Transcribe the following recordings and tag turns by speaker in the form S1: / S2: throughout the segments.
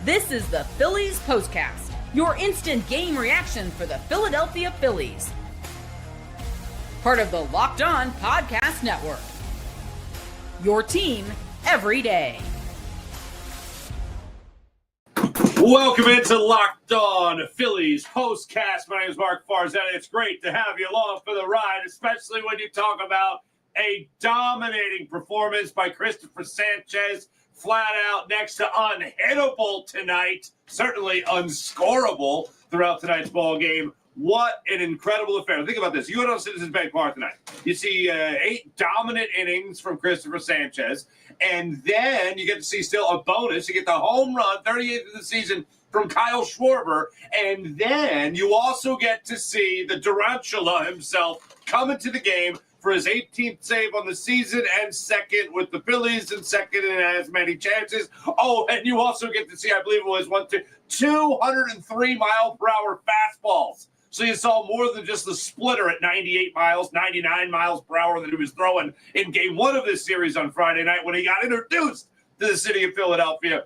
S1: This is the Phillies POSTCAST, your instant game reaction for the Philadelphia Phillies. Part of the Locked On Podcast Network. Your team every day.
S2: Welcome into Locked On Phillies POSTCAST. My name is Mark Farzetta. It's great to have you along for the ride, especially when you talk about a dominating performance by Cristopher Sanchez. Flat out next to unhittable tonight, certainly unscorable throughout tonight's ball game. What an incredible affair. Think about this. You go to Citizens Bank Park tonight. You see 8 dominant innings from Cristopher Sanchez, and then you get to see still a bonus. You get the home run, 38th of the season, from Kyle Schwarber, and then you also get to see the Durantula himself come into the game for his 18th save on the season and second with the Phillies and second in as many chances. Oh, and you also get to see, I believe it was 203 mile per hour fastballs. So you saw more than just the splitter at 98 miles, 99 miles per hour that he was throwing in game 1 of this series on Friday night when he got introduced to the city of Philadelphia.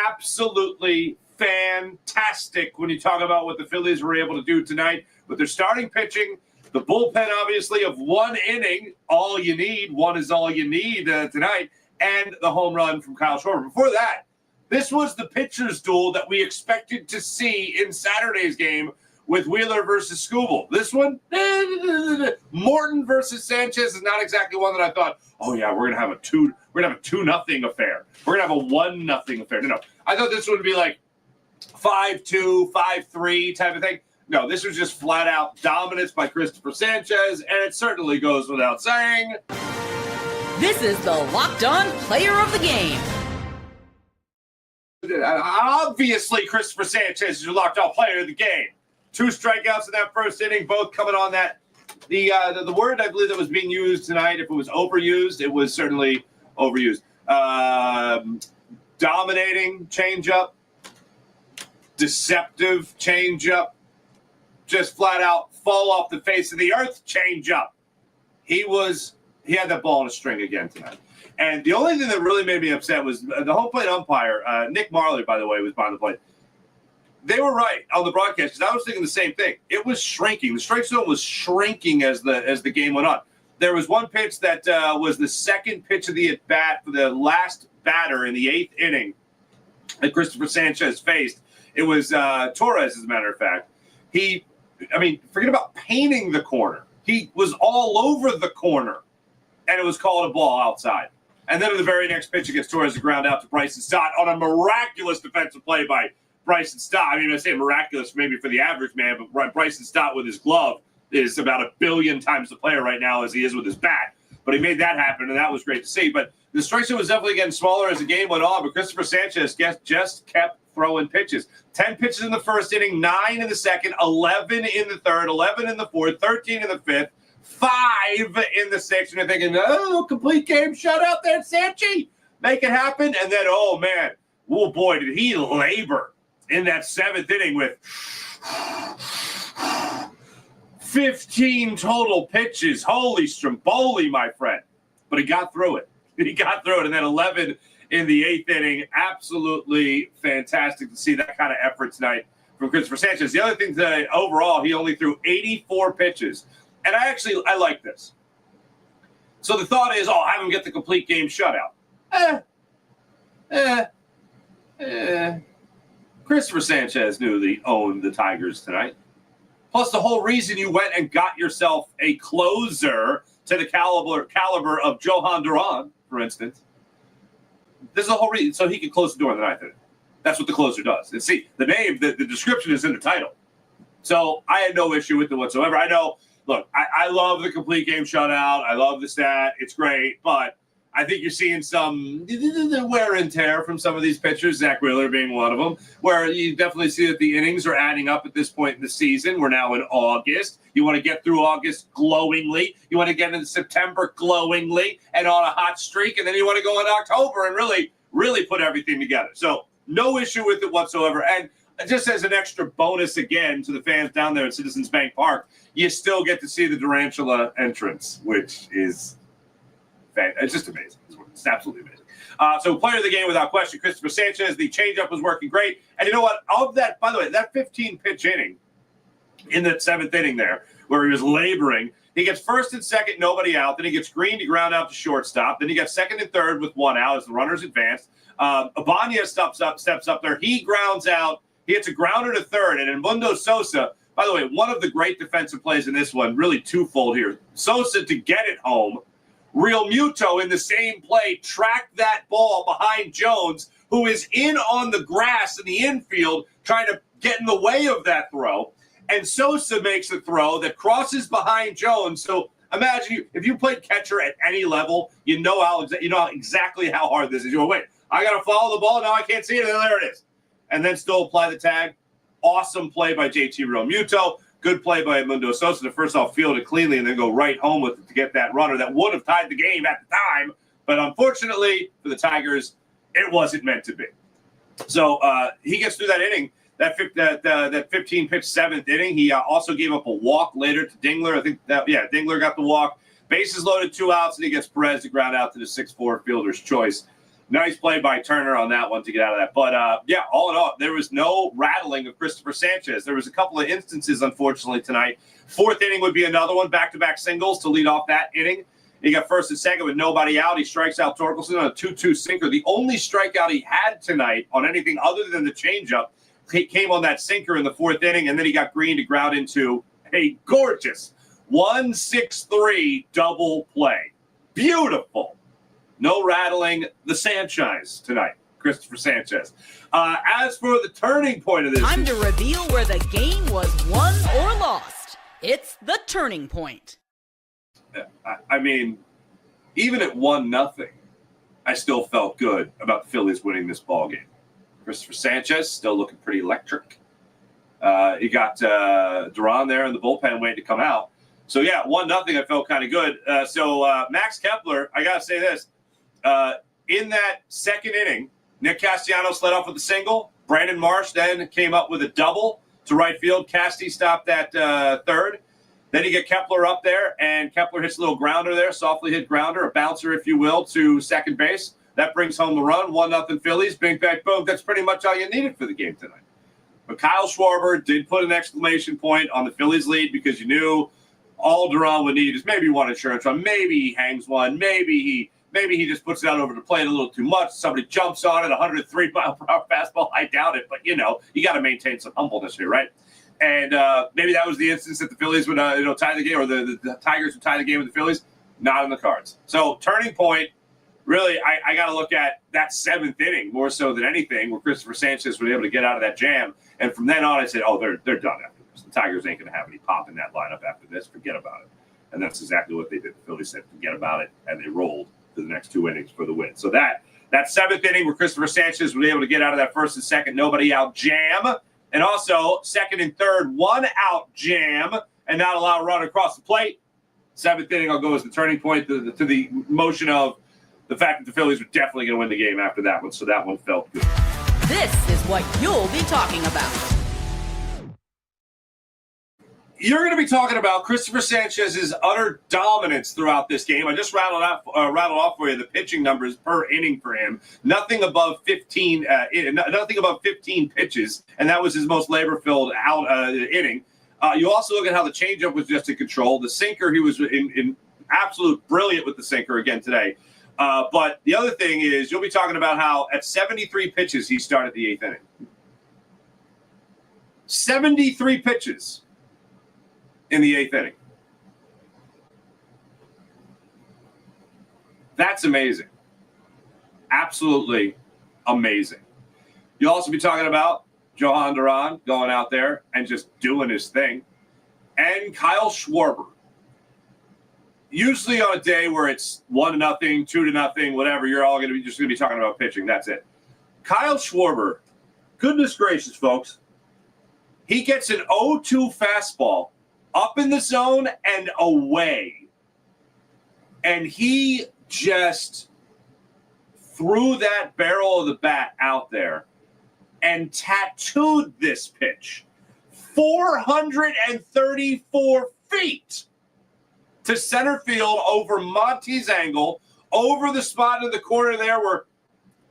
S2: Absolutely fantastic when you talk about what the Phillies were able to do tonight with their starting pitching. The bullpen, obviously, of 1 inning, all you need. 1 is all you need tonight. And the home run from Kyle Schwarber. Before that, this was the pitcher's duel that we expected to see in Saturday's game with Wheeler versus Skubal. This one, Morton versus Sanchez is not exactly one that I thought, oh yeah, we're gonna have a 2-0 affair. We're gonna have a 1-0 affair. No. I thought this would be like 5-2, 5-3 type of thing. No, this was just flat-out dominance by Cristopher Sanchez, and it certainly goes without saying.
S1: This is the Locked On Player of the Game.
S2: Obviously, Cristopher Sanchez is your Locked On Player of the Game. 2 strikeouts in that first inning, both coming on that. The word I believe that was being used tonight, if it was overused, it was certainly overused. Dominating changeup, deceptive changeup. Just flat out fall off the face of the earth changeup. He had that ball in a string again tonight. And the only thing that really made me upset was the home plate umpire, Nick Marley, by the way, was behind the plate. They were right on the broadcast because I was thinking the same thing. It was shrinking. The strike zone was shrinking as the game went on. There was one pitch that was the second pitch of the at-bat for the last batter in the 8th inning that Cristopher Sanchez faced. It was Torres, as a matter of fact. Forget about painting the corner. He was all over the corner, and it was called a ball outside. And then in the very next pitch against Torres, the ground out to Bryson Stott on a miraculous defensive play by Bryson Stott. I say miraculous maybe for the average man, but Bryson Stott with his glove is about 1 billion times the player right now as he is with his bat. But he made that happen, and that was great to see. But the strike zone was definitely getting smaller as the game went on, but Cristopher Sanchez just kept throwing pitches. 10 pitches in the first inning, 9 in the second, 11 in the third, 11 in the fourth, 13 in the fifth, 5 in the sixth. And you're thinking, oh, complete game shutout there, Sanchy. Make it happen. And then, oh, man, oh, boy, did he labor in that 7th inning with 15 total pitches. Holy Stromboli, my friend. But he got through it. And then 11 in the 8th inning. Absolutely fantastic to see that kind of effort tonight from Cristopher Sanchez. The other thing today, overall, he only threw 84 pitches. And I like this. So the thought is, have him get the complete game shutout. Cristopher Sanchez knew he owned the Tigers tonight. Plus, the whole reason you went and got yourself a closer to the caliber of Jhoan Duran, for instance. This is the whole reason, so he can close the door in the 9th inning. That's what the closer does. And see, the name, the description is in the title. So I had no issue with it whatsoever. I know, look, I love the complete game shutout. I love the stat. It's great. But I think you're seeing some wear and tear from some of these pitchers, Zach Wheeler being one of them, where you definitely see that the innings are adding up at this point in the season. We're now in August. You want to get through August glowingly. You want to get into September glowingly and on a hot streak. And then you want to go in October and really put everything together. So no issue with it whatsoever. And just as an extra bonus again to the fans down there at Citizens Bank Park, you still get to see the Durantula entrance, which is it's just amazing. It's absolutely amazing. So player of the game without question, Cristopher Sanchez. The changeup was working great. And you know what? Of that, by the way, that 15-pitch inning in that 7th inning there where he was laboring, he gets first and second, nobody out. Then he gets Green to ground out to shortstop. Then he got second and third with 1 out as the runners advanced. Ibanez steps up there. He grounds out. He hits a grounder to third. And Edmundo Sosa, by the way, one of the great defensive plays in this one, really twofold here. Sosa to get it home. Real Muto in the same play tracked that ball behind Jones, who is in on the grass in the infield trying to get in the way of that throw. And Sosa makes a throw that crosses behind Jones. So imagine if you played catcher at any level, you know exactly how hard this is. You go, wait, I got to follow the ball. Now I can't see it. And there it is. And then still apply the tag. Awesome play by JT Realmuto. Good play by Edmundo Sosa to first off field it cleanly and then go right home with it to get that runner that would have tied the game at the time. But unfortunately for the Tigers, it wasn't meant to be. So he gets through that inning. That 15-pitch 7th inning, he also gave up a walk later to Dingler. I think Dingler got the walk. Bases loaded, 2 outs, and he gets Perez to ground out to the 6-4 fielder's choice. Nice play by Turner on that one to get out of that. But, all in all, there was no rattling of Cristopher Sanchez. There was a couple of instances, unfortunately, tonight. 4th inning would be another one, back-to-back singles to lead off that inning. He got first and second with nobody out. He strikes out Torkelson on a 2-2 sinker. The only strikeout he had tonight on anything other than the changeup came on that sinker in the 4th inning, and then he got Green to ground into a gorgeous 1-6-3 double play. Beautiful. No rattling the Sanchez tonight, Cristopher Sanchez. As for the turning point of this...
S1: Time to reveal where the game was won or lost. It's the turning point.
S2: I mean, even at 1-0, I still felt good about the Phillies winning this ball game. Cristopher Sanchez still looking pretty electric. You got Duran there in the bullpen waiting to come out. So, 1-0, I felt kind of good. Max Kepler, I got to say this. In that 2nd inning, Nick Castellanos led off with a single. Brandon Marsh then came up with a double to right field. Casti stopped at 3rd. Then you get Kepler up there, and Kepler hits a little grounder there, softly hit grounder, a bouncer, if you will, to second base. That brings home the run, 1-0 Phillies, bing, bang, boom. That's pretty much all you needed for the game tonight. But Kyle Schwarber did put an exclamation point on the Phillies lead because you knew all Duran would need is maybe one insurance run. Maybe he hangs one. Maybe he just puts it out over the plate a little too much. Somebody jumps on it, 103-mile-per-hour fastball. I doubt it, but, you got to maintain some humbleness here, right? And maybe that was the instance that the Phillies would tie the game, or the Tigers would tie the game with the Phillies. Not in the cards. So turning point. Really, I got to look at that 7th inning more so than anything, where Cristopher Sanchez was able to get out of that jam. And from then on, I said, they're done after this. The Tigers ain't going to have any pop in that lineup after this. Forget about it. And that's exactly what they did. The Phillies said, forget about it, and they rolled to the next 2 innings for the win. So that 7th inning where Cristopher Sanchez was able to get out of that 1st and 2nd nobody out jam, and also 2nd and 3rd 1-out jam, and not allow a run across the plate. 7th inning, I'll go as the turning point to the motion of the fact that the Phillies were definitely going to win the game after that one, so that one felt good.
S1: This is what you'll be talking about.
S2: You're going to be talking about Cristopher Sanchez's utter dominance throughout this game. I just rattled off for you the pitching numbers per inning for him. Nothing above 15 pitches, and that was his most labor-filled inning. You also look at how the changeup was just in control. The sinker, he was in absolute brilliant with the sinker again today. But the other thing is you'll be talking about how at 73 pitches he started the 8th inning. 73 pitches in the 8th inning. That's amazing. Absolutely amazing. You'll also be talking about Jhoan Duran going out there and just doing his thing. And Kyle Schwarber. Usually on a day where it's 1-0, 2-0, whatever, you're all going to be talking about pitching. That's it. Kyle Schwarber, goodness gracious, folks, he gets an 0-2 fastball up in the zone and away. And he just threw that barrel of the bat out there and tattooed this pitch 434 feet to center field over Monty's angle, over the spot in the corner there where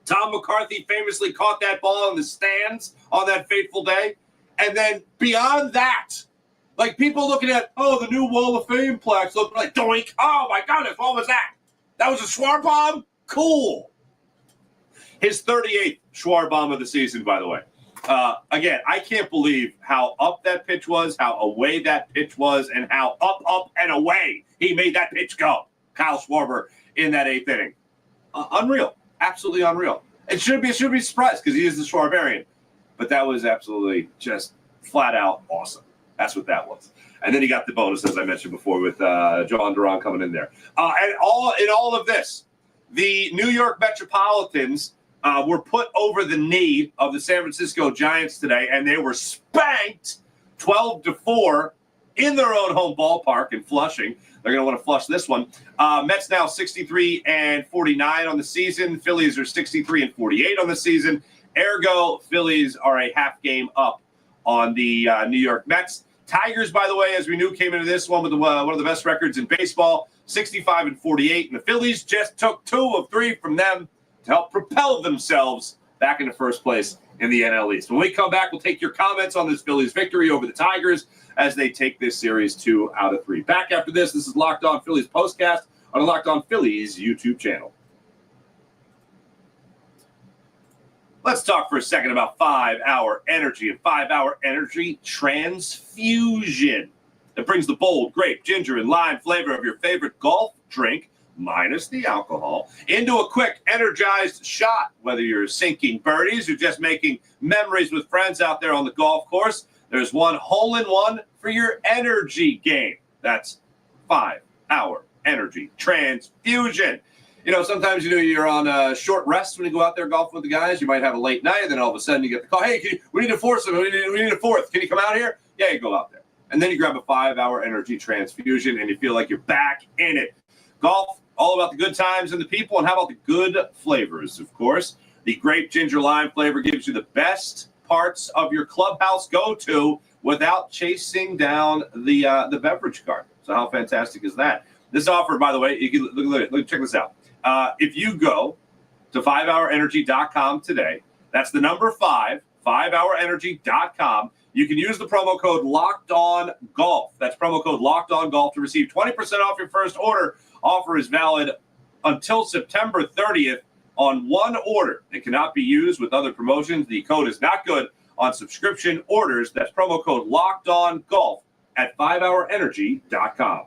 S2: Tom McCarthy famously caught that ball in the stands on that fateful day. And then beyond that, like people looking at, the new Wall of Fame plaques look like doink. Oh my goodness, what was that? That was a Schwarber bomb? Cool. His 38th Schwarber bomb of the season, by the way. Again, I can't believe how up that pitch was, how away that pitch was, and how up, and away he made that pitch go. Kyle Schwarber in that 8th inning. Unreal. Absolutely unreal. It should be a surprise because he is the Schwarberian. But that was absolutely just flat out awesome. That's what that was. And then he got the bonus, as I mentioned before, with Jhoan Duran coming in there. And all of this, the New York Metropolitans were put over the knee of the San Francisco Giants today, and they were spanked 12-4 in their own home ballpark in Flushing. They're going to want to flush this one. Mets now 63-49 on the season. Phillies are 63-48 on the season. Ergo, Phillies are a half game up on the New York Mets. Tigers, by the way, as we knew, came into this one with one of the best records in baseball, 65-48. And the Phillies just took 2 of 3 from them to help propel themselves back into first place in the NL East. When we come back, we'll take your comments on this Phillies victory over the Tigers as they take this series 2 out of 3. Back after this is Locked On Phillies Postcast on the Locked On Phillies YouTube channel. Let's talk for a second about 5-Hour Energy and 5-Hour Energy Transfusion. It brings the bold grape, ginger, and lime flavor of your favorite golf drink, minus the alcohol, into a quick, energized shot. Whether you're sinking birdies or just making memories with friends out there on the golf course, there's one hole-in-one for your energy game. That's 5-Hour Energy Transfusion. You know, sometimes, you're on a short rest when you go out there golfing with the guys. You might have a late night, and then all of a sudden you get the call, hey, we need a fourth. We need a fourth. Can you come out here? Yeah, you go out there. And then you grab a 5-Hour Energy Transfusion, and you feel like you're back in it. Golf, all about the good times and the people, and how about the good flavors, of course. The grape ginger lime flavor gives you the best parts of your clubhouse go-to without chasing down the beverage cart. So how fantastic is that? This offer, by the way, you can look, check this out. If you go to 5hourenergy.com today, that's the number 5, 5hourenergy.com. You can use the promo code LOCKEDONGOLF. That's promo code LOCKEDONGOLF to receive 20% off your first order. Offer is valid until September 30th on one order. It cannot be used with other promotions. The code is not good on subscription orders. That's promo code LOCKEDONGOLF at 5hourenergy.com.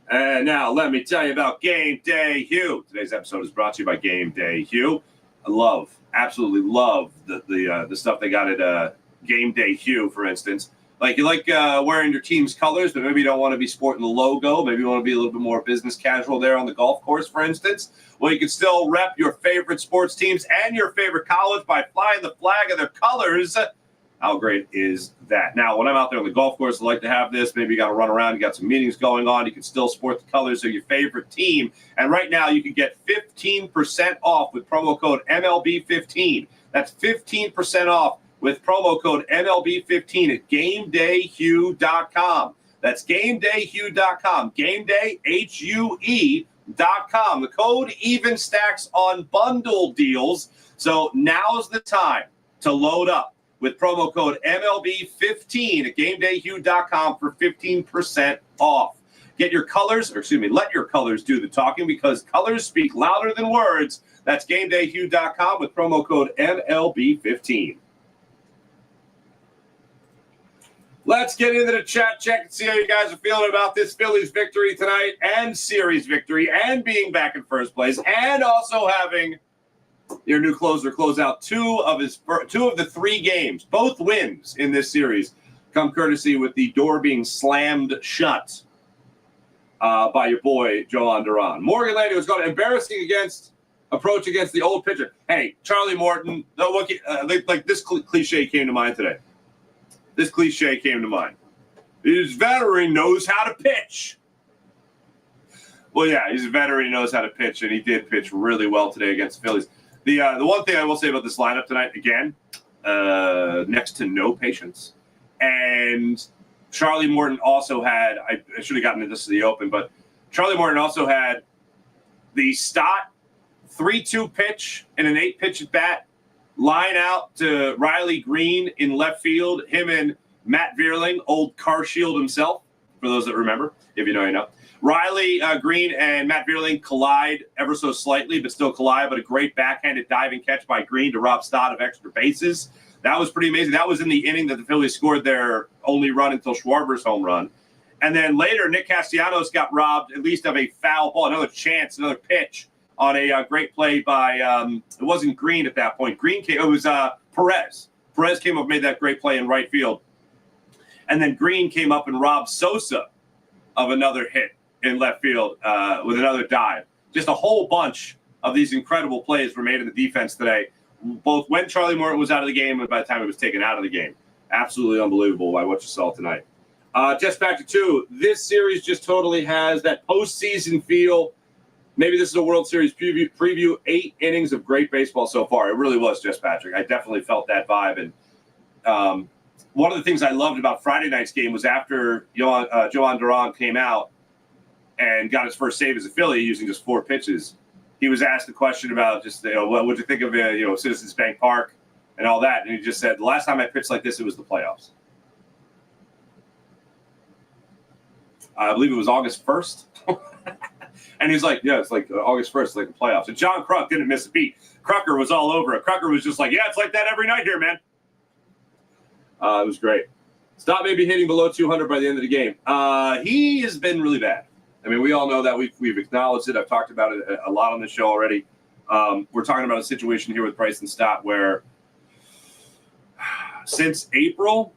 S2: And now let me tell you about Game Day Hue. Today's episode is brought to you by Game Day Hue. I absolutely love the stuff they got at Game Day Hue, for instance. Like, you like wearing your team's colors, but maybe you don't want to be sporting the logo. Maybe you want to be a little bit more business casual there on the golf course, for instance. Well, you can still rep your favorite sports teams and your favorite college by flying the flag of their colors. How great is that? Now, when I'm out there on the golf course, I like to have this. Maybe you got to run around. You got some meetings going on. You can still sport the colors of your favorite team. And right now, you can get 15% off with promo code MLB15. That's 15% off with promo code MLB15 at GameDayHue.com. That's GameDayHue.com. GameDayHue.com. The code even stacks on bundle deals. So now's the time to load up with promo code MLB15 at GameDayHue.com for 15% off. Let your colors do the talking, because colors speak louder than words. That's GameDayHue.com with promo code MLB15. Let's get into the chat check and see how you guys are feeling about this Phillies victory tonight, and series victory, and being back in first place, and also having your new closer close out two of the 3 games. Both wins in this series come courtesy with the door being slammed shut by your boy Jhoan Duran. Morgan Landy was going to embarrassing approach against the old pitcher. Hey, Charlie Morton. This cliche came to mind today. This cliche came to mind. His veteran knows how to pitch. Well, yeah, he's a veteran. He knows how to pitch, and he did pitch really well today against the Phillies. The one thing I will say about this lineup tonight, again, next to no patience. And Charlie Morton also had, I should have gotten into this to the open, but Charlie Morton also had the Stott 3-2 pitch and an 8-pitch at bat. Line out to Riley Green in left field. Him and Matt Vierling, old Car Shield himself, for those that remember. If you know, you know. Riley Green and Matt Vierling collide ever so slightly, but still collide. But a great backhanded diving catch by Green to rob Stott of extra bases. That was pretty amazing. That was in the inning that the Phillies scored their only run until Schwarber's home run. And then later, Nick Castellanos got robbed at least of a foul ball, another chance, another pitch on a great play by, it wasn't Green at that point. Green came, it was Perez. Perez came up, made that great play in right field. And then Green came up and robbed Sosa of another hit in left field with another dive. Just a whole bunch of these incredible plays were made in the defense today, both when Charlie Morton was out of the game and by the time he was taken out of the game. Absolutely unbelievable by what you saw tonight. Just back to 2. This series just totally has that postseason feel. Maybe this is a World Series preview. 8 innings of great baseball so far. It really was, Just Patrick. I definitely felt that vibe. And one of the things I loved about Friday night's game was after Jhoan Duran came out and got his first save as a Philly using just 4 pitches, he was asked the question about just, what would you think of, Citizens Bank Park and all that. And he just said, the last time I pitched like this, it was the playoffs. I believe it was August 1st. And he's like, yeah, it's like August 1st, like the playoffs. And John Kruk didn't miss a beat. Krucker was all over it. Krucker was just like, yeah, it's like that every night here, man. It was great. Stott may be hitting below 200 by the end of the game. He has been really bad. I mean, we all know that. We've acknowledged it. I've talked about it a lot on the show already. We're talking about a situation here with Bryson Stott where since April,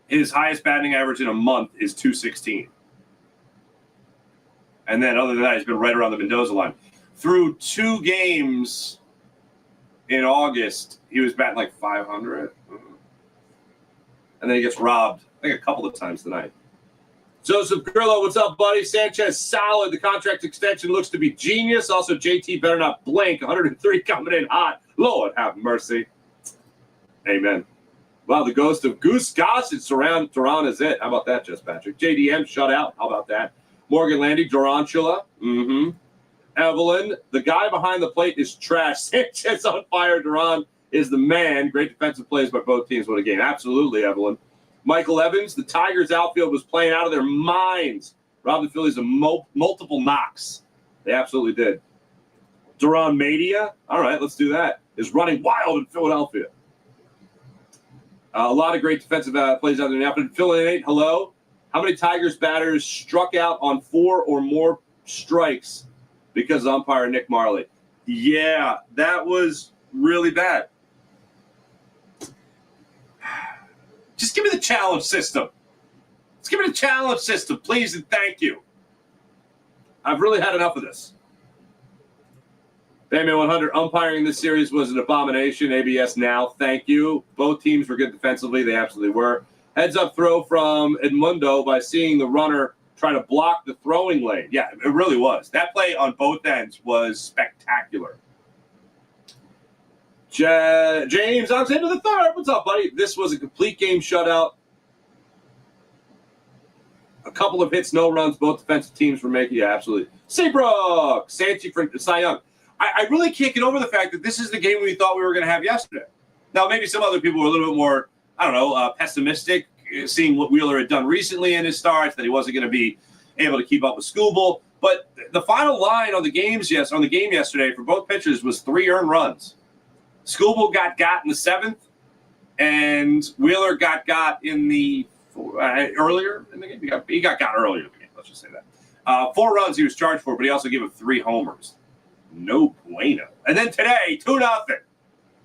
S2: his highest batting average in a month is 216. And then other than that, he's been right around the Mendoza line. Through 2 games in August, he was batting like 500. And then he gets robbed, I think, a couple of times tonight. Joseph Grillo, what's up, buddy? Sanchez, solid. The contract extension looks to be genius. Also, JT better not blink. 103 coming in hot. Lord have mercy. Amen. Wow, the ghost of Goose Gossett surround Duran is it. How about that, Just Patrick? JDM shut out. How about that? Morgan Landy, Durantula. Evelyn, the guy behind the plate is trash. Sanchez on fire. Duran is the man. Great defensive plays by both teams. What a game. Absolutely, Evelyn. Michael Evans, the Tigers outfield was playing out of their minds. Robbed the Phillies of multiple knocks. They absolutely did. Duran Mania, all right, let's do that, is running wild in Philadelphia. A lot of great defensive plays out there in the outfield. Philly 8, hello. How many Tigers batters struck out on 4 or more strikes because of umpire Nick Marley? Yeah, that was really bad. Just give me the challenge system. Just give me the challenge system, please and thank you. I've really had enough of this. Batman 100, umpiring this series was an abomination. ABS now, thank you. Both teams were good defensively. They absolutely were. Heads-up throw from Edmundo by seeing the runner try to block the throwing lane. Yeah, it really was. That play on both ends was spectacular. James, I'm into the third. What's up, buddy? This was a complete game shutout. A couple of hits, no runs. Both defensive teams were making. Yeah, absolutely. Seabrook, Sanchy for Cy Young. I really can't get over the fact that this is the game we thought we were going to have yesterday. Now, maybe some other people were a little bit more, pessimistic, seeing what Wheeler had done recently in his starts, that he wasn't going to be able to keep up with Skubal. But the final line on the game yesterday for both pitchers was 3 earned runs. Skubal got in the 7th, and Wheeler got in the earlier in the game. He got earlier in the game. Let's just say that. 4 runs he was charged for, but he also gave up 3 homers. No bueno. And then today, 2-0.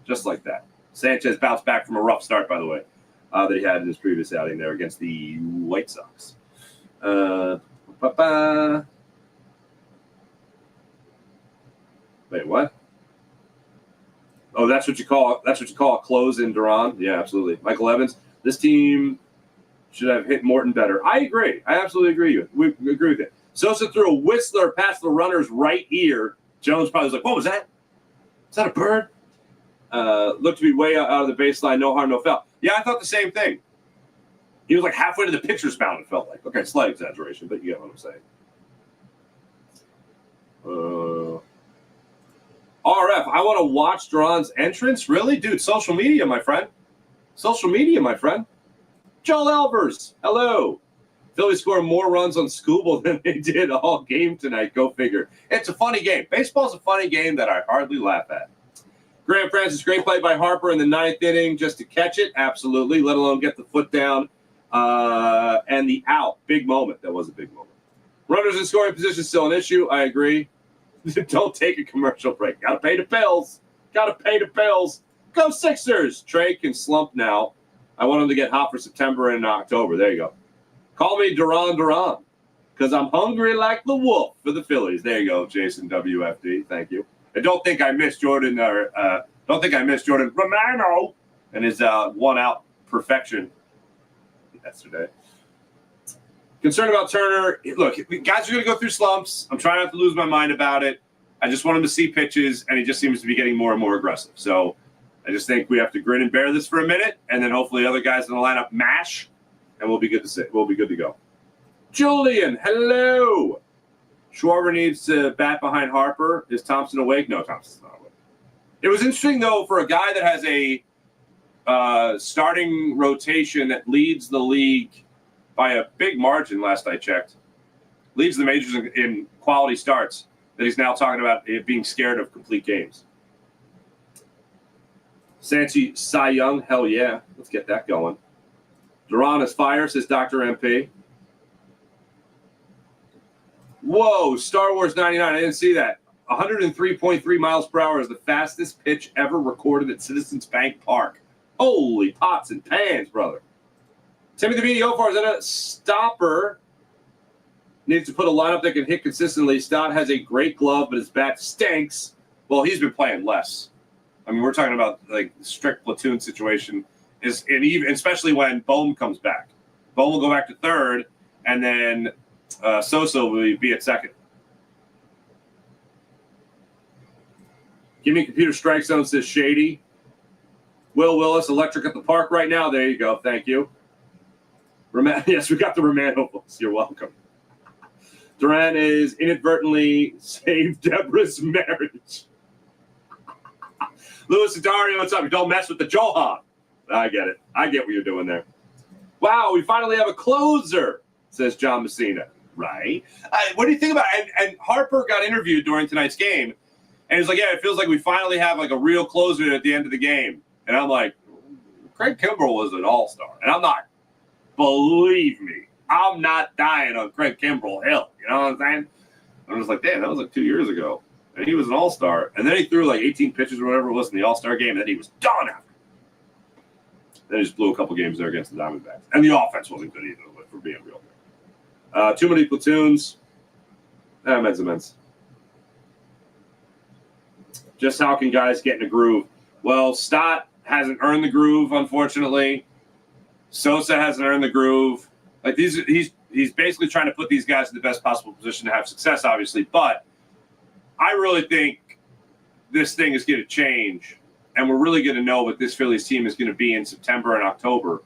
S2: Just like that. Sanchez bounced back from a rough start, by the way, that he had in his previous outing there against the White Sox. Wait, what? Oh, that's what you call a close in Duran? Yeah, absolutely. Michael Evans, this team should have hit Morton better. I agree. I absolutely agree. We agree with it. Sosa threw a whistler past the runner's right ear. Jones probably was like, what was that? Is that a bird? Looked to be way out of the baseline. No harm, no foul. Yeah, I thought the same thing. He was like halfway to the pitcher's mound, it felt like. Okay, slight exaggeration, but you get what I'm saying. RF, I want to watch Duran's entrance. Really? Dude, social media, my friend. Social media, my friend. Joel Elvers, hello. Phillies score more runs on Scooble than they did all game tonight. Go figure. It's a funny game. Baseball's a funny game that I hardly laugh at. Graham Francis, great play by Harper in the 9th inning just to catch it. Absolutely. Let alone get the foot down and the out. Big moment. That was a big moment. Runners in scoring position still an issue. I agree. Don't take a commercial break. Got to pay the bills. Got to pay the bills. Go Sixers. Trey can slump now. I want him to get hot for September and October. There you go. Call me Jhoan Duran because I'm hungry like the wolf for the Phillies. There you go, Jason WFD. Thank you. I don't think I missed Jordan Romano and his one-out perfection yesterday. Concerned about Turner. Look, guys are going to go through slumps. I'm trying not to lose my mind about it. I just want him to see pitches, and he just seems to be getting more and more aggressive. So I just think we have to grin and bear this for a minute, and then hopefully other guys in the lineup mash, and we'll be good to go. Julian, hello. Schwarber needs to bat behind Harper. Is Thomson awake? No, Thompson's not awake. It was interesting, though, for a guy that has a starting rotation that leads the league by a big margin last I checked, leads the majors in quality starts, that he's now talking about it being scared of complete games. Sanchy, Cy Young, hell yeah. Let's get that going. Duran is fire, says Dr. MP. Whoa, Star Wars 99. I didn't see that. 103.3 miles per hour is the fastest pitch ever recorded at Citizens Bank Park. Holy pots and pans, brother. Timothy B. Ofar, is that a stopper? Needs to put a lineup that can hit consistently. Stott has a great glove, but his bat stinks. Well, he's been playing less. I mean, we're talking about like strict platoon situation. And even especially when Bohm comes back. Bohm will go back to third, and then Sosa will be at second. Give me computer strike zone, says Shady. Will Willis, electric at the park right now. There you go. Thank you. Yes, we got the Romano books. You're welcome. Duran is inadvertently saved Deborah's marriage. Louis Dario, what's up? You don't mess with the Jhoan. I get it. I get what you're doing there. Wow, we finally have a closer, says John Messina. Right. What do you think about it? And Harper got interviewed during tonight's game, and he's like, yeah, it feels like we finally have like a real closer at the end of the game. And I'm like, Craig Kimbrell was an all-star. And I'm not, believe me, I'm not dying on Craig Kimbrell Hill. You know what I'm saying? I'm just like, damn, that was like 2 years ago. And he was an all-star. And then he threw like 18 pitches or whatever it was in the all-star game, and then he was done after. Then he just blew a couple games there against the Diamondbacks. And the offense wasn't good either, if we're being real. Too many platoons. Men's immense. Just how can guys get in a groove? Well, Stott hasn't earned the groove, unfortunately. Sosa hasn't earned the groove. Like he's basically trying to put these guys in the best possible position to have success, obviously. But I really think this thing is going to change, and we're really going to know what this Phillies team is going to be in September and October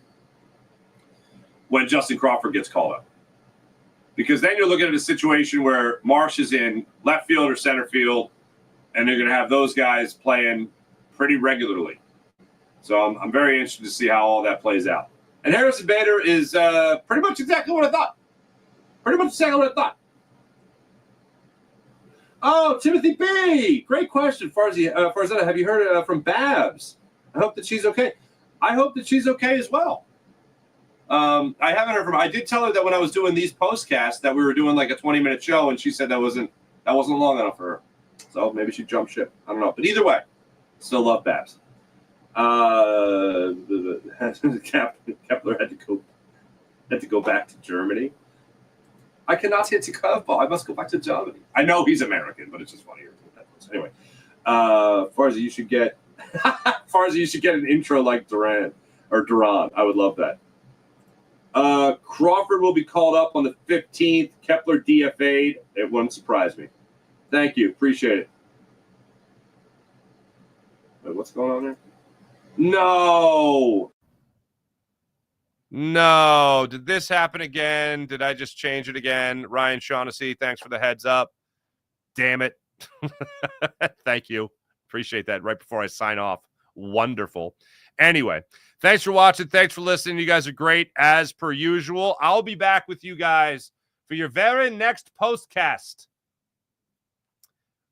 S2: when Justin Crawford gets called up. Because then you're looking at a situation where Marsh is in left field or center field, and they're going to have those guys playing pretty regularly. So I'm very interested to see how all that plays out. And Harrison Bader is pretty much exactly what I thought. Oh, Timothy B. Great question. Farzetta, have you heard from Babs? I hope that she's okay. I hope that she's okay as well. I haven't heard from her. I did tell her that when I was doing these postcasts that we were doing like a 20-minute show, and she said that wasn't long enough for her. So maybe she jumped ship. I don't know. But either way, still love Babs. Kepler had to go back to Germany. I cannot hit the curveball. I must go back to Germany. I know he's American, but it's just funny. Anyway, Farzi, you should get an intro like Duran. I would love that. Crawford will be called up on the 15th. Kepler DFA'd. It wouldn't surprise me. Thank you. Appreciate it. Wait, what's going on there? No. Did this happen again? Did I just change it again? Ryan Shaughnessy, thanks for the heads up. Damn it. Thank you. Appreciate that right before I sign off. Wonderful. Anyway, thanks for watching. Thanks for listening. You guys are great as per usual. I'll be back with you guys for your very next postcast.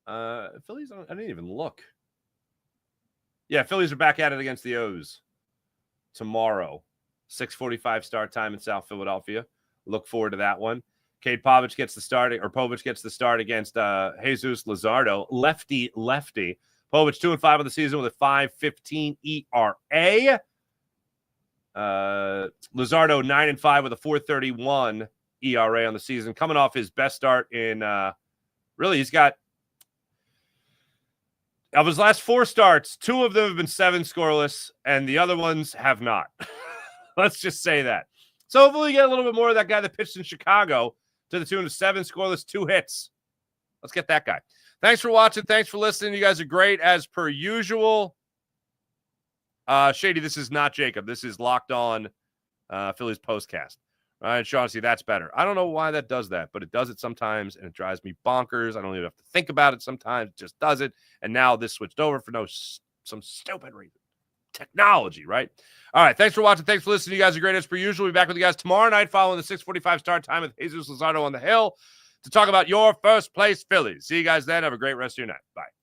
S2: Phillies, I didn't even look. Yeah, Phillies are back at it against the O's tomorrow. 6:45 start time in South Philadelphia. Look forward to that one. Cade Povich gets the start against Jesus Luzardo. Lefty. Povich 2-5 on the season with a 5.15 ERA. Luzardo 9-5 with a 4.31 ERA on the season, coming off his best start in really he's got of his last 4 starts, 2 of them have been 7 scoreless, and the other ones have not. Let's just say that. So hopefully we get a little bit more of that guy that pitched in Chicago to the tune of 7 scoreless, 2 hits. Let's get that guy. Thanks for watching. Thanks for listening. You guys are great as per usual. Shady, this is not Jacob. This is Locked On Phillies Postcast. And Shaughnessy, that's better. I don't know why that does that, but it does it sometimes, and it drives me bonkers. I don't even have to think about it sometimes. It just does it. And now this switched over for some stupid reason. Technology, right? All right, thanks for watching. Thanks for listening. You guys are great as per usual. We'll be back with you guys tomorrow night following the 6:45 start time with Jesus Luzardo on the Hill to talk about your first place Phillies. See you guys then. Have a great rest of your night. Bye.